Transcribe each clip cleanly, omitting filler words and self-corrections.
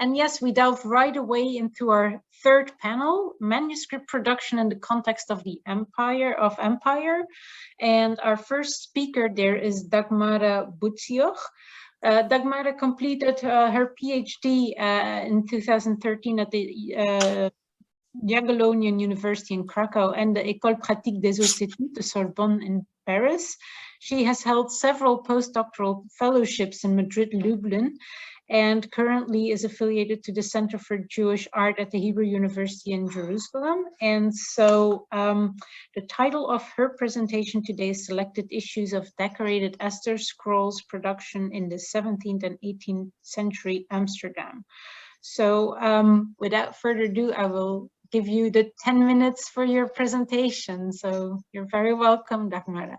And yes, we delve right away into our third panel, manuscript production in the context of the empire. And our first speaker there is Dagmara Budzioch. Dagmara completed her PhD in 2013 at the Jagiellonian University in Krakow and the École Pratique des Hautes Études, the Sorbonne in Paris. She has held several postdoctoral fellowships in Madrid, Lublin, and currently is affiliated to the Center for Jewish Art at the Hebrew University in Jerusalem. And so the title of her presentation today is Selected Issues of Decorated Esther Scrolls Production in the 17th and 18th Century Amsterdam. So without further ado, I will give you the 10 minutes for your presentation. So you're very welcome, Dagmara.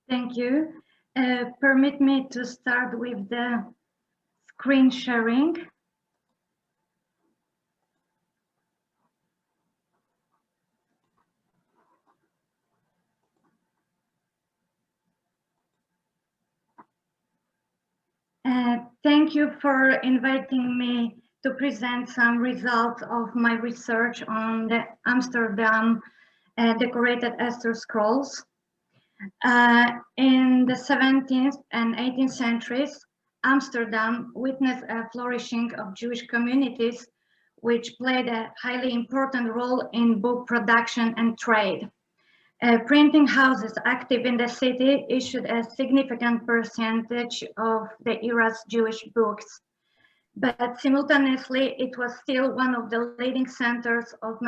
Thank you. Permit me to start with the screen sharing. Thank you for inviting me to present some results of my research on the Amsterdam decorated Esther scrolls. In the 17th and 18th centuries, Amsterdam witnessed a flourishing of Jewish communities, which played a highly important role in book production and trade. Printing houses active in the city issued a significant percentage of the era's Jewish books, but simultaneously it was still one of the leading centers of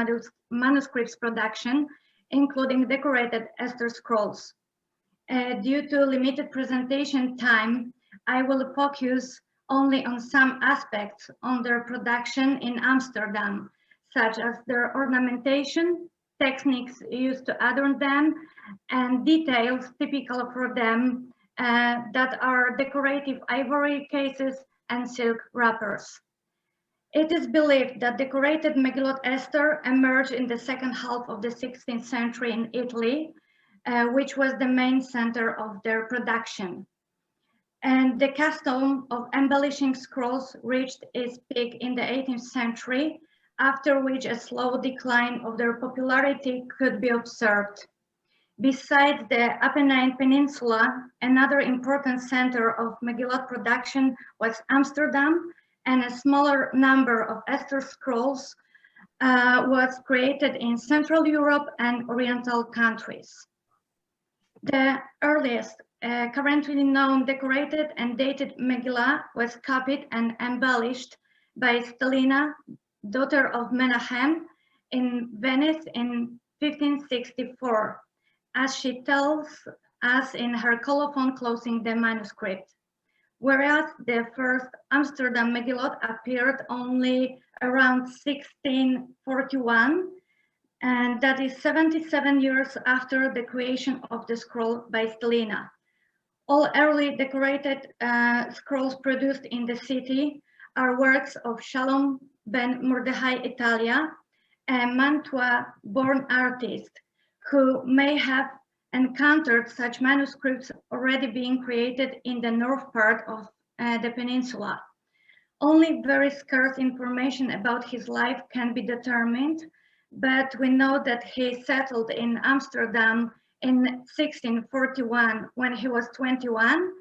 manuscripts production, including decorated Esther scrolls. Due to limited presentation time, I will focus only on some aspects on their production in Amsterdam, such as their ornamentation, techniques used to adorn them, and details typical for them that are decorative ivory cases and silk wrappers. It is believed that decorated Megillot Esther emerged in the second half of the 16th century in Italy, which was the main center of their production. And the custom of embellishing scrolls reached its peak in the 18th century, after which a slow decline of their popularity could be observed. Besides the Apennine Peninsula, another important center of Megillot production was Amsterdam, and a smaller number of Esther scrolls was created in Central Europe and Oriental countries. The earliest currently known decorated and dated Megillah was copied and embellished by Stelina, daughter of Menahem, in Venice in 1564, as she tells us in her colophon closing the manuscript. Whereas the first Amsterdam Megillot appeared only around 1641, and that is 77 years after the creation of the scroll by Stelina. All early decorated scrolls produced in the city are works of Shalom ben Mordechai Italia, a Mantua-born artist who may have encountered such manuscripts already being created in the north part of the peninsula. Only very scarce information about his life can be determined, but we know that he settled in Amsterdam in 1641 when he was 21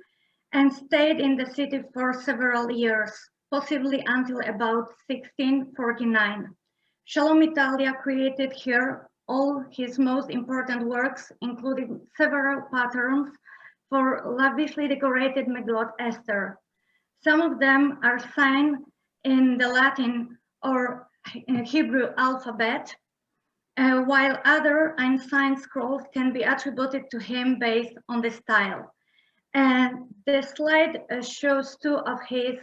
and stayed in the city for several years, possibly until about 1649. Shalom Italia created here all his most important works, including several patterns for lavishly decorated Megillot Esther. Some of them are signed in the Latin or Hebrew alphabet, while other unsigned scrolls can be attributed to him based on the style. And the slide shows two of his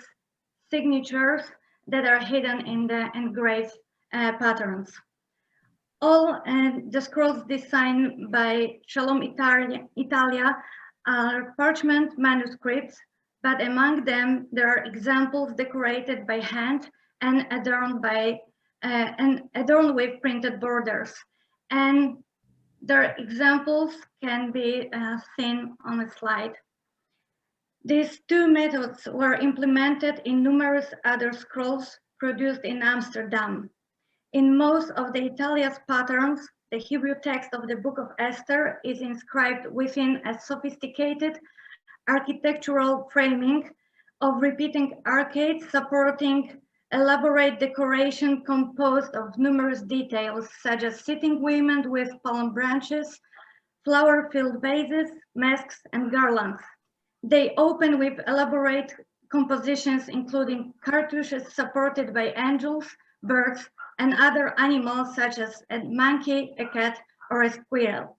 signatures that are hidden in the engraved patterns. All the scrolls designed by Shalom Italia are parchment manuscripts, but among them there are examples decorated by hand and adorned with printed borders. And their examples can be seen on the slide. These two methods were implemented in numerous other scrolls produced in Amsterdam. In most of the Italia's patterns, the Hebrew text of the Book of Esther is inscribed within a sophisticated architectural framing of repeating arcades supporting elaborate decoration composed of numerous details such as sitting women with palm branches, flower-filled vases, masks, and garlands. They open with elaborate compositions including cartouches supported by angels, birds, and other animals such as a monkey, a cat, or a squirrel.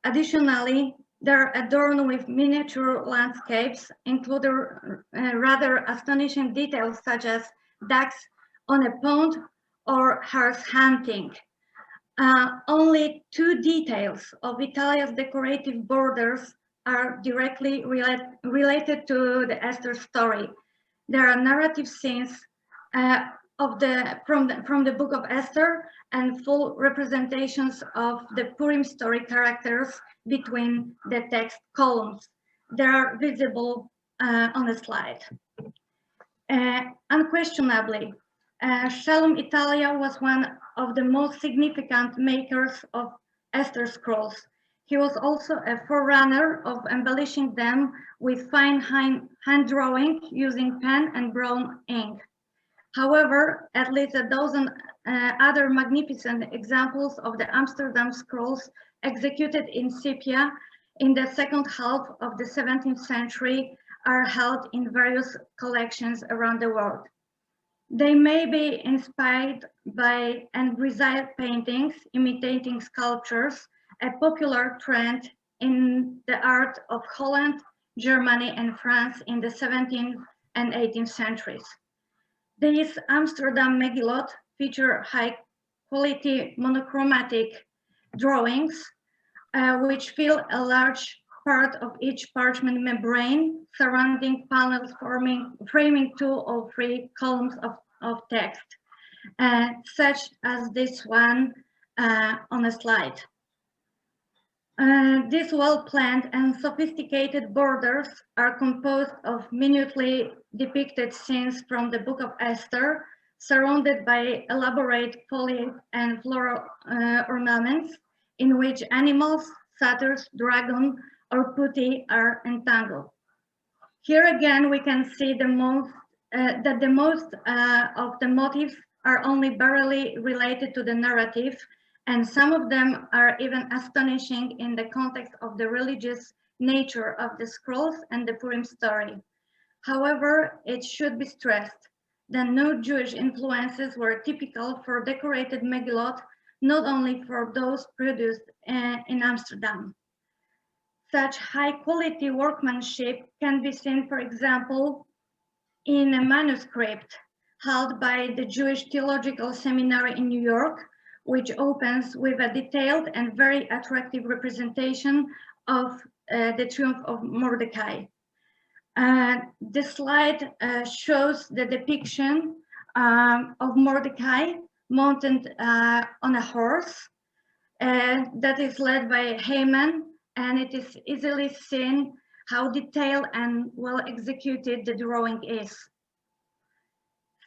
Additionally, they're adorned with miniature landscapes, including rather astonishing details such as ducks on a pond or horse hunting. Only two details of Italia's decorative borders are directly related to the Esther story. There are narrative scenes from the Book of Esther and full representations of the Purim story characters between the text columns. They are visible on the slide. Unquestionably, Shalom Italia was one of the most significant makers of Esther scrolls. He was also a forerunner of embellishing them with fine hand drawing using pen and brown ink. However, at least a dozen other magnificent examples of the Amsterdam scrolls executed in sepia in the second half of the 17th century are held in various collections around the world. They may be inspired by Andrésite paintings imitating sculptures, a popular trend in the art of Holland, Germany, and France in the 17th and 18th centuries. These Amsterdam Megillot feature high-quality monochromatic drawings, which fill a large part of each parchment membrane, surrounding panels framing 2 or 3 columns of text, such as this one on a slide. These well-planned and sophisticated borders are composed of minutely depicted scenes from the Book of Esther, surrounded by elaborate foliage and floral ornaments in which animals, satyrs, dragon, or putti are entangled. Here again, we can see that the most of the motifs are only barely related to the narrative, and some of them are even astonishing in the context of the religious nature of the scrolls and the Purim story. However, it should be stressed that no Jewish influences were typical for decorated Megillot, not only for those produced in Amsterdam. Such high-quality workmanship can be seen, for example, in a manuscript held by the Jewish Theological Seminary in New York, which opens with a detailed and very attractive representation of the triumph of Mordecai. This slide shows the depiction of Mordecai mounted on a horse that is led by Haman, and it is easily seen how detailed and well executed the drawing is.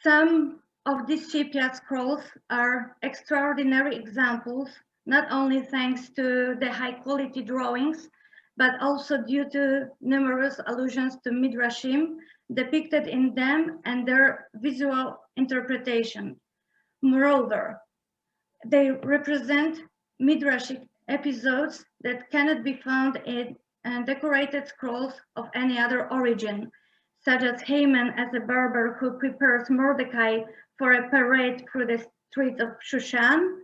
Some of these sepia scrolls are extraordinary examples, not only thanks to the high quality drawings, but also due to numerous allusions to midrashim depicted in them and their visual interpretation. Moreover, they represent midrashic episodes that cannot be found in decorated scrolls of any other origin, such as Haman as a barber who prepares Mordecai for a parade through the streets of Shushan,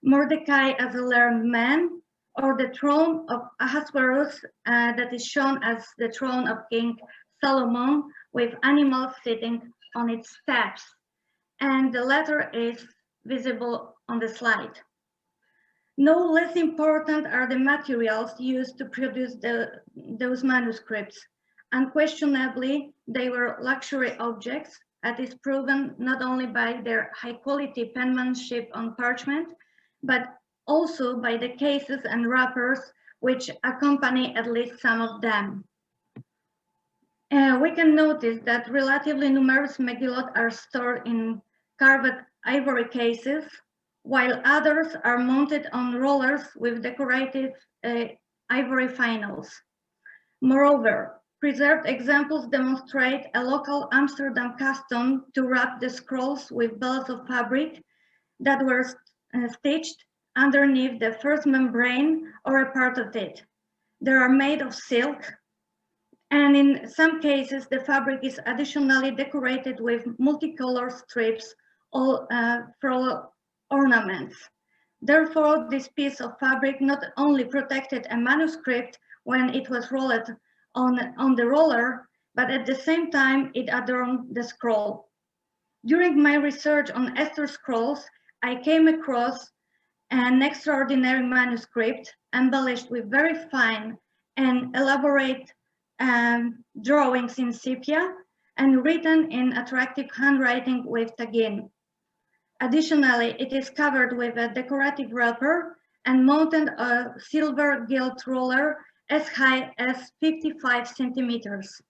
Mordecai as a learned man, or the throne of Ahasuerus that is shown as the throne of King Solomon with animals sitting on its steps. And the latter is visible on the slide. No less important are the materials used to produce those manuscripts. Unquestionably, they were luxury objects, as is proven not only by their high-quality penmanship on parchment, but also by the cases and wrappers which accompany at least some of them. We can notice that relatively numerous Megillot are stored in carved ivory cases, while others are mounted on rollers with decorative ivory finals. Moreover, preserved examples demonstrate a local Amsterdam custom to wrap the scrolls with belts of fabric that were stitched underneath the first membrane or a part of it. They are made of silk, and in some cases, the fabric is additionally decorated with multicolored strips or for ornaments. Therefore, this piece of fabric not only protected a manuscript when it was rolled on the roller, but at the same time, it adorned the scroll. During my research on Esther scrolls, I came across an extraordinary manuscript embellished with very fine and elaborate drawings in sepia and written in attractive handwriting with tagine. Additionally, it is covered with a decorative wrapper and mounted a silver gilt roller as high as 55 centimeters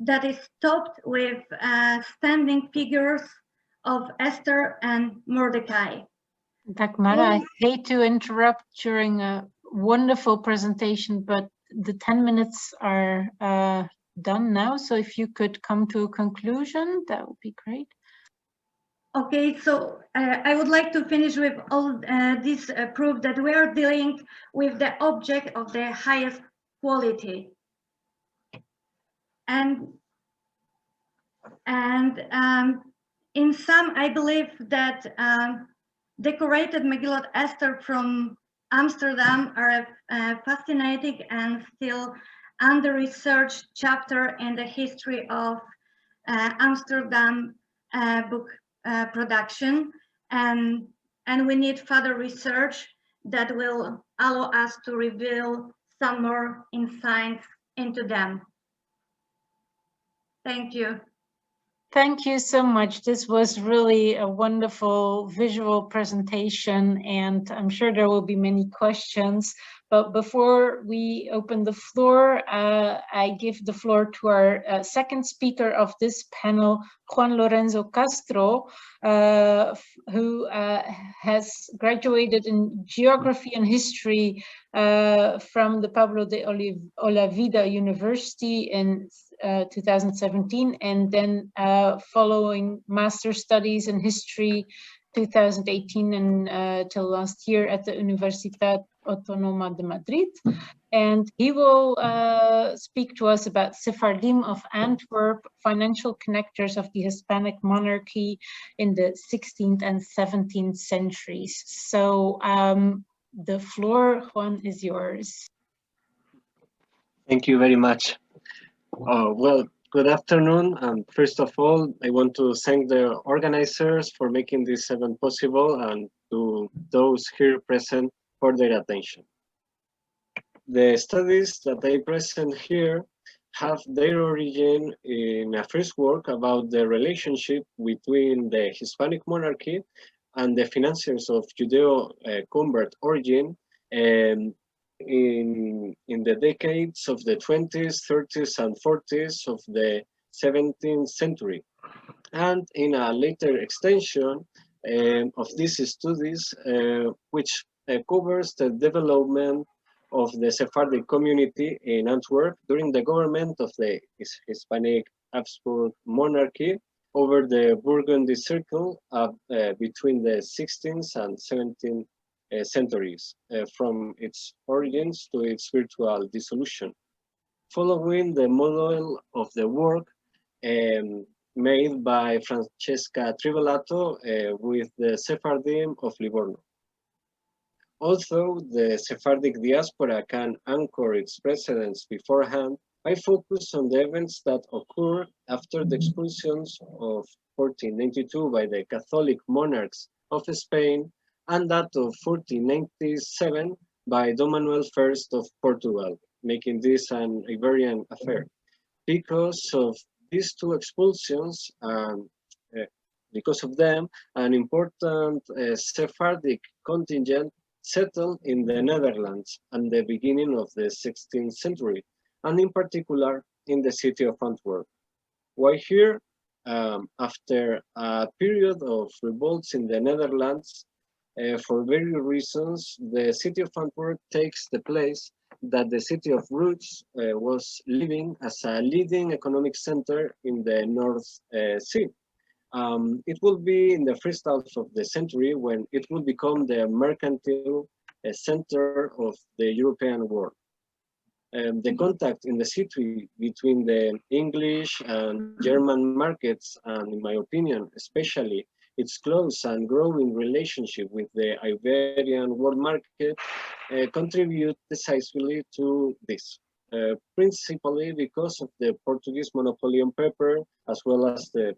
that is topped with standing figures of Esther and Mordecai. Dagmara, I hate to interrupt during a wonderful presentation, but the 10 minutes are done now. So if you could come to a conclusion, that would be great. Okay, so I would like to finish with all this proof that we are dealing with the object of the highest quality. And in sum, I believe that decorated Megillot Esther from Amsterdam are a fascinating and still under-researched chapter in the history of Amsterdam book production, and we need further research that will allow us to reveal some more insights into them. Thank you. Thank you so much. This was really a wonderful visual presentation, and I'm sure there will be many questions. But before we open the floor, I give the floor to our second speaker of this panel, Juan Lorenzo Castro, who has graduated in Geography and History from the Pablo de Olavide University in 2017, and then following master's studies in history 2018 and till last year at the Universidad Autónoma de Madrid. And he will speak to us about Sephardim of Antwerp, financial connectors of the Hispanic monarchy in the 16th and 17th centuries. So the floor, Juan, is yours. Thank you very much. Well, good afternoon. First of all, I want to thank the organizers for making this event possible and to those here present for their attention. The studies that I present here have their origin in a first work about the relationship between the Hispanic monarchy and the financiers of Judeo-convert origin in the decades of the 20s, 30s, and 40s of the 17th century. And in a later extension of these studies, which covers the development of the Sephardic community in Antwerp during the government of the Hispanic Habsburg monarchy over the Burgundy Circle between the 16th and 17th centuries, from its origins to its virtual dissolution, following the model of the work made by Francesca Trivellato with the Sephardim of Livorno. Although the Sephardic diaspora can anchor its precedents beforehand, I focus on the events that occurred after the expulsions of 1492 by the Catholic monarchs of Spain and that of 1497 by Dom Manuel I of Portugal, making this an Iberian affair. Because of these two expulsions, because of them, an important Sephardic contingent settled in the Netherlands at the beginning of the 16th century, and in particular, in the city of Antwerp. Why here? After a period of revolts in the Netherlands, for various reasons, the city of Antwerp takes the place that the city of Bruges was living as a leading economic center in the North Sea. It will be in the first half of the century when it will become the mercantile center of the European world. The contact in the city between the English and German markets, and in my opinion, especially its close and growing relationship with the Iberian world market, contribute decisively to this. Principally because of the Portuguese monopoly on pepper, as well as the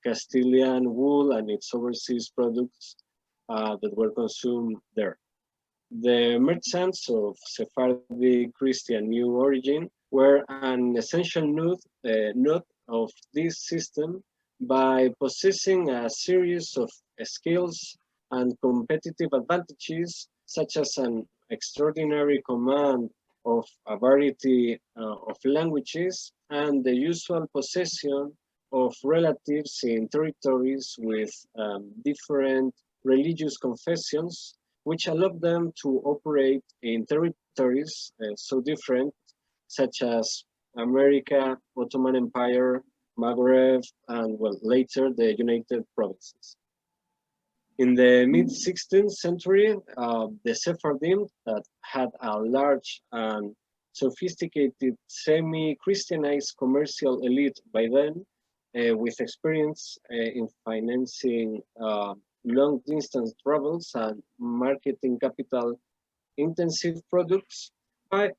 Castilian wool and its overseas products that were consumed there. The merchants of Sephardic Christian New Origin were an essential node of this system by possessing a series of skills and competitive advantages, such as an extraordinary command of a variety of languages and the usual possession of relatives in territories with different religious confessions, which allowed them to operate in territories so different, such as America, Ottoman Empire, Maghreb, and later the United Provinces. In the mid-16th century, the Sephardim, that had a large and sophisticated semi-Christianized commercial elite by then, with experience in financing long-distance travels and marketing capital-intensive products, but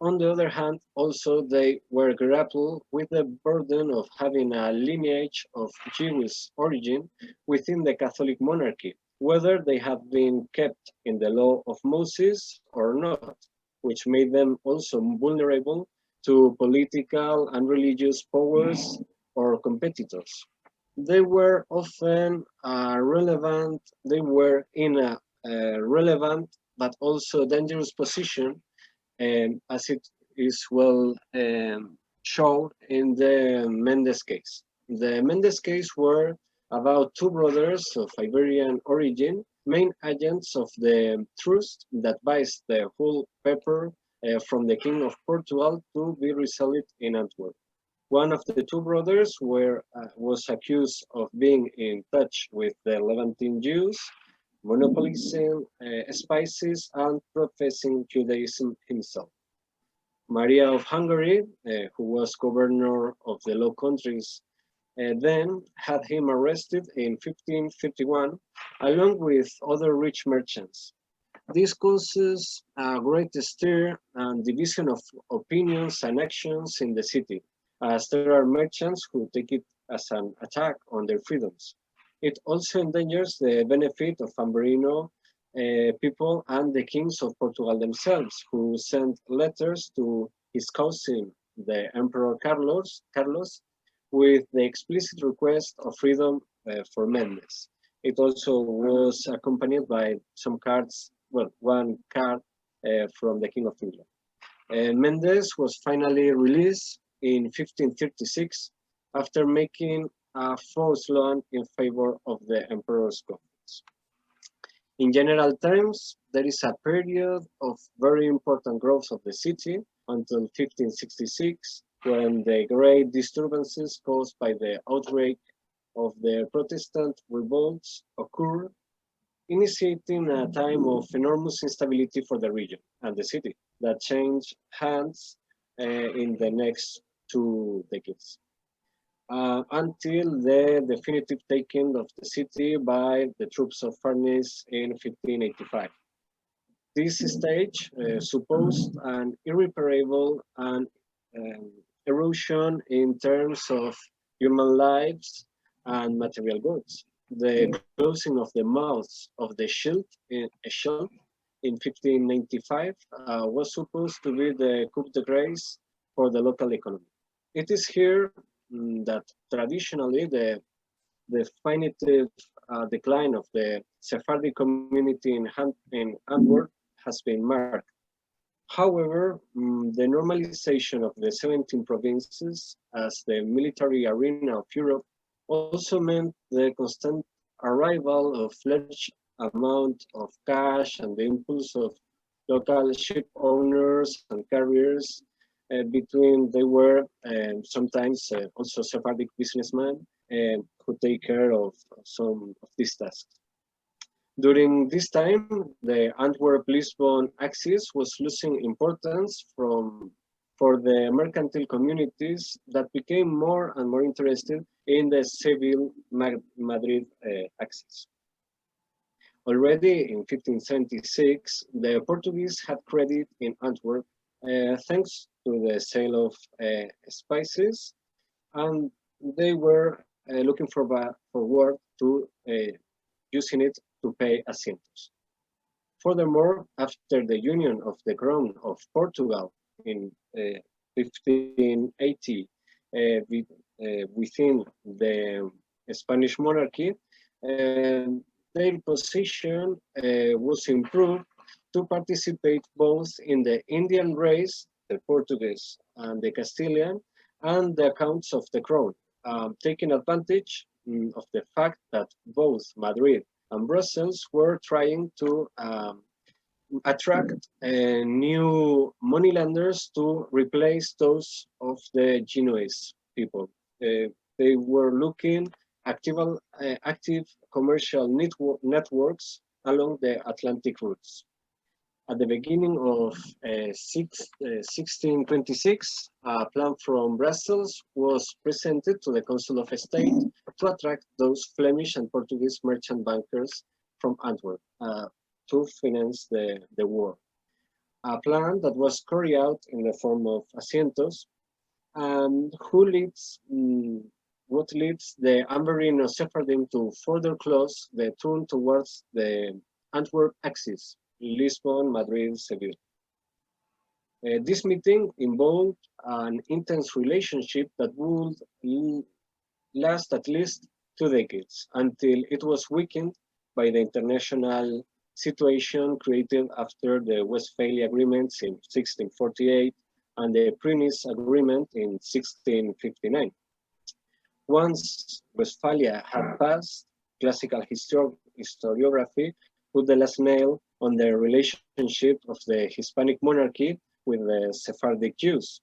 on the other hand, also they were grappled with the burden of having a lineage of Jewish origin within the Catholic monarchy, whether they had been kept in the law of Moses or not, which made them also vulnerable to political and religious powers or competitors. They were often in a relevant but also dangerous position, as it is shown in the Mendes case. The Mendes case were about two brothers of Iberian origin, main agents of the trust that buys the whole pepper from the King of Portugal to be resold in Antwerp. One of the two brothers was accused of being in touch with the Levantine Jews, monopolizing spices and professing Judaism himself. Maria of Hungary, who was governor of the Low Countries, then had him arrested in 1551, along with other rich merchants. This causes a great stir and division of opinions and actions in the city, as there are merchants who take it as an attack on their freedoms. It also endangers the benefit of Amberino people and the kings of Portugal themselves, who sent letters to his cousin, the Emperor Carlos, with the explicit request of freedom for Mendes. It also was accompanied by some cards, one card from the King of England. Mendes was finally released in 1536 after making a false loan in favor of the emperor's governments. In general terms, there is a period of very important growth of the city until 1566, when the great disturbances caused by the outbreak of the Protestant revolts occur, initiating a time of enormous instability for the region and the city that changed hands in the next 2 decades. Until the definitive taking of the city by the troops of Farnese in 1585. This stage supposed an irreparable erosion in terms of human lives and material goods. The closing of the mouths of the Schild in 1595 was supposed to be the coup de grace for the local economy. It is here that traditionally the definitive decline of the Sephardic community in Antwerp has been marked. However, the normalization of the 17 provinces as the military arena of Europe also meant the constant arrival of large amount of cash and the impulse of local ship owners and carriers between they were sometimes also Sephardic businessmen who take care of some of these tasks. During this time, the Antwerp-Lisbon axis was losing importance for the mercantile communities that became more and more interested in the Seville-Madrid axis. Already in 1576, the Portuguese had credit in Antwerp thanks to the sale of spices, and they were looking forward to using it to pay asientos. Furthermore, after the union of the crown of Portugal in 1580 within the Spanish monarchy, their position was improved to participate both in the Indian race, the Portuguese and the Castilian, and the accounts of the crown, taking advantage of the fact that both Madrid and Brussels were trying to attract new moneylenders to replace those of the Genoese people. They were looking active commercial networks along the Atlantic routes. At the beginning of 1626, a plan from Brussels was presented to the Council of State to attract those Flemish and Portuguese merchant bankers from Antwerp to finance the war. A plan that was carried out in the form of asientos, and what leads the Amberine of Sephardim to further close the turn towards the Antwerp axis, Lisbon, Madrid, Seville. This meeting involved an intense relationship that would last at least 2 decades until it was weakened by the international situation created after the Westphalia Agreements in 1648 and the Prenis Agreement in 1659. Once Westphalia had passed, classical historiography put the last nail on the relationship of the Hispanic monarchy with the Sephardic Jews,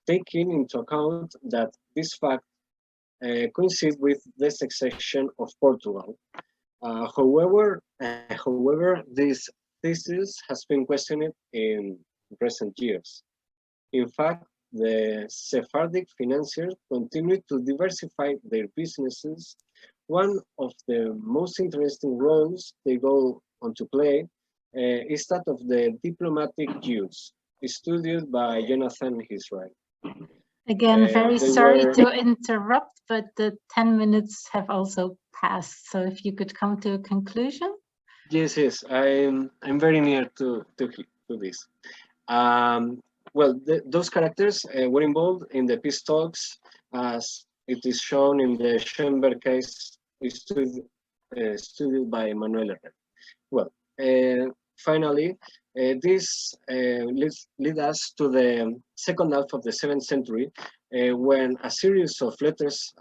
taking into account that this fact coincides with the succession of Portugal. However, this thesis has been questioned in recent years. In fact, the Sephardic financiers continued to diversify their businesses. One of the most interesting roles they go on to play is that of the diplomatic Jews, studied by Jonathan Israel. Again, very sorry to interrupt, but the 10 minutes have also passed. So if you could come to a conclusion. Yes, I'm very near to this. Well, those characters were involved in the peace talks, as it is shown in the Schoenberg case studied by Manuel Herrera. Well, finally, this leads us to the second half of the 7th century, when a series of letters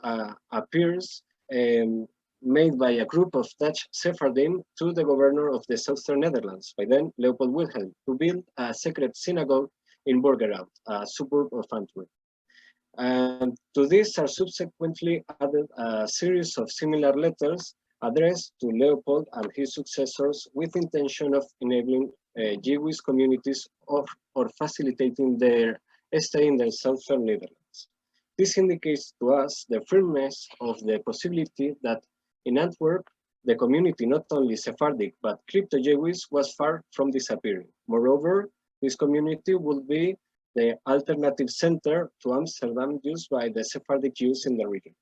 appears made by a group of Dutch Sephardim to the governor of the southern Netherlands, by then Leopold Wilhelm, to build a secret synagogue in Borgerhout, a suburb of Antwerp. And to this are subsequently added a series of similar letters addressed to Leopold and his successors with intention of enabling Jewish communities or facilitating their stay in the southern Netherlands. This indicates to us the firmness of the possibility that in Antwerp, the community, not only Sephardic, but crypto-Jewish, was far from disappearing. Moreover, this community will be the alternative center to Amsterdam used by the Sephardic Jews in the region.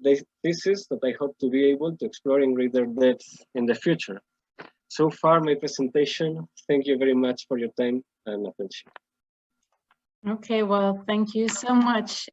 This is that I hope to be able to explore in greater depth in the future. So far, my presentation. Thank you very much for your time and attention. Okay, well, thank you so much.